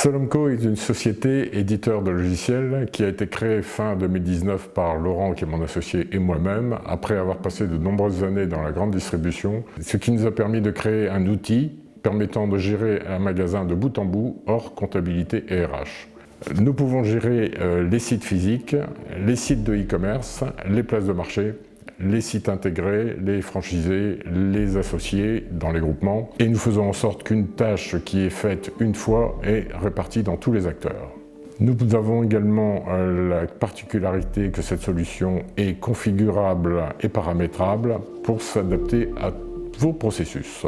Solomco est une société éditeur de logiciels qui a été créée fin 2019 par Laurent, qui est mon associé, et moi-même, après avoir passé de nombreuses années dans la grande distribution, ce qui nous a permis de créer un outil permettant de gérer un magasin de bout en bout, hors comptabilité et RH. Nous pouvons gérer les sites physiques, les sites de e-commerce, les places de marché, les sites intégrés, les franchisés, les associés dans les groupements, et nous faisons en sorte qu'une tâche qui est faite une fois est répartie dans tous les acteurs. Nous avons également la particularité que cette solution est configurable et paramétrable pour s'adapter à vos processus.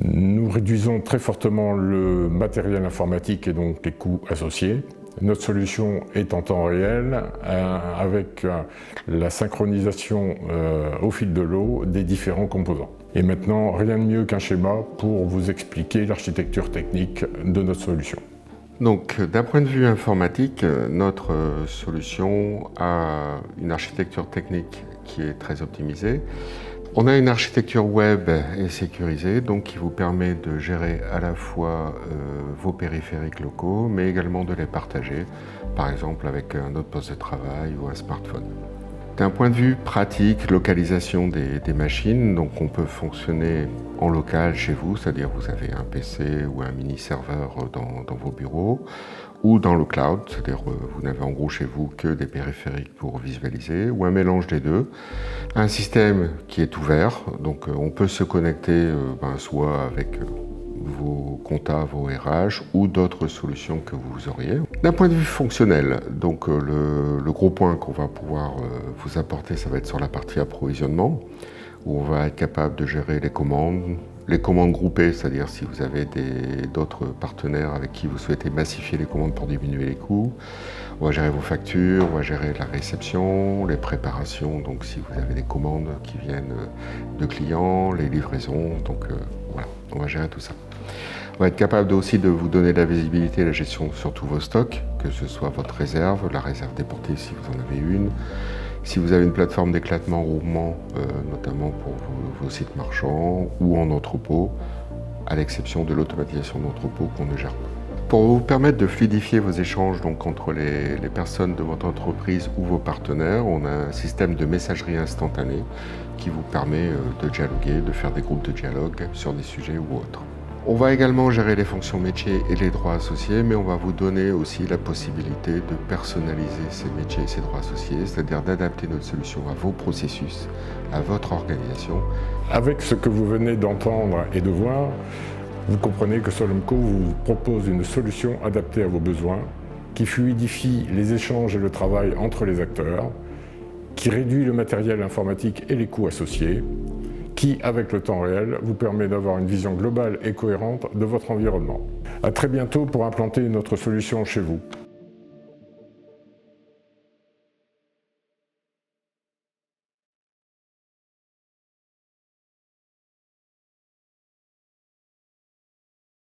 Nous réduisons très fortement le matériel informatique et donc les coûts associés. Notre solution est en temps réel avec la synchronisation au fil de l'eau des différents composants. Et maintenant, rien de mieux qu'un schéma pour vous expliquer l'architecture technique de notre solution. Donc, d'un point de vue informatique, notre solution a une architecture technique qui est très optimisée. On a une architecture web et sécurisée, donc qui vous permet de gérer à la fois vos périphériques locaux, mais également de les partager, par exemple avec un autre poste de travail ou un smartphone. D'un point de vue pratique, localisation des machines, donc on peut fonctionner en local chez vous, c'est-à-dire vous avez un PC ou un mini-serveur dans vos bureaux, ou dans le cloud, c'est-à-dire vous n'avez en gros chez vous que des périphériques pour visualiser, ou un mélange des deux. Un système qui est ouvert, donc on peut se connecter soit avec vos comptas, vos RH, ou d'autres solutions que vous auriez. D'un point de vue fonctionnel, donc le gros point qu'on va pouvoir vous apporter, ça va être sur la partie approvisionnement, où on va être capable de gérer les commandes groupées, c'est-à-dire si vous avez d'autres partenaires avec qui vous souhaitez massifier les commandes pour diminuer les coûts. On va gérer vos factures, on va gérer la réception, les préparations, donc si vous avez des commandes qui viennent de clients, les livraisons, donc voilà, on va gérer tout ça. On va être capable aussi de vous donner la visibilité et la gestion sur tous vos stocks, que ce soit votre réserve, la réserve déportée si vous en avez une, si vous avez une plateforme d'éclatement roulement, notamment pour vos sites marchands ou en entrepôt, à l'exception de l'automatisation d'entrepôt qu'on ne gère pas. Pour vous permettre de fluidifier vos échanges donc, entre les personnes de votre entreprise ou vos partenaires, on a un système de messagerie instantanée qui vous permet de dialoguer, de faire des groupes de dialogue sur des sujets ou autres. On va également gérer les fonctions métiers et les droits associés, mais on va vous donner aussi la possibilité de personnaliser ces métiers et ces droits associés, c'est-à-dire d'adapter notre solution à vos processus, à votre organisation. Avec ce que vous venez d'entendre et de voir, vous comprenez que Solomco vous propose une solution adaptée à vos besoins, qui fluidifie les échanges et le travail entre les acteurs, qui réduit le matériel informatique et les coûts associés, qui, avec le temps réel, vous permet d'avoir une vision globale et cohérente de votre environnement. À très bientôt pour implanter notre solution chez vous.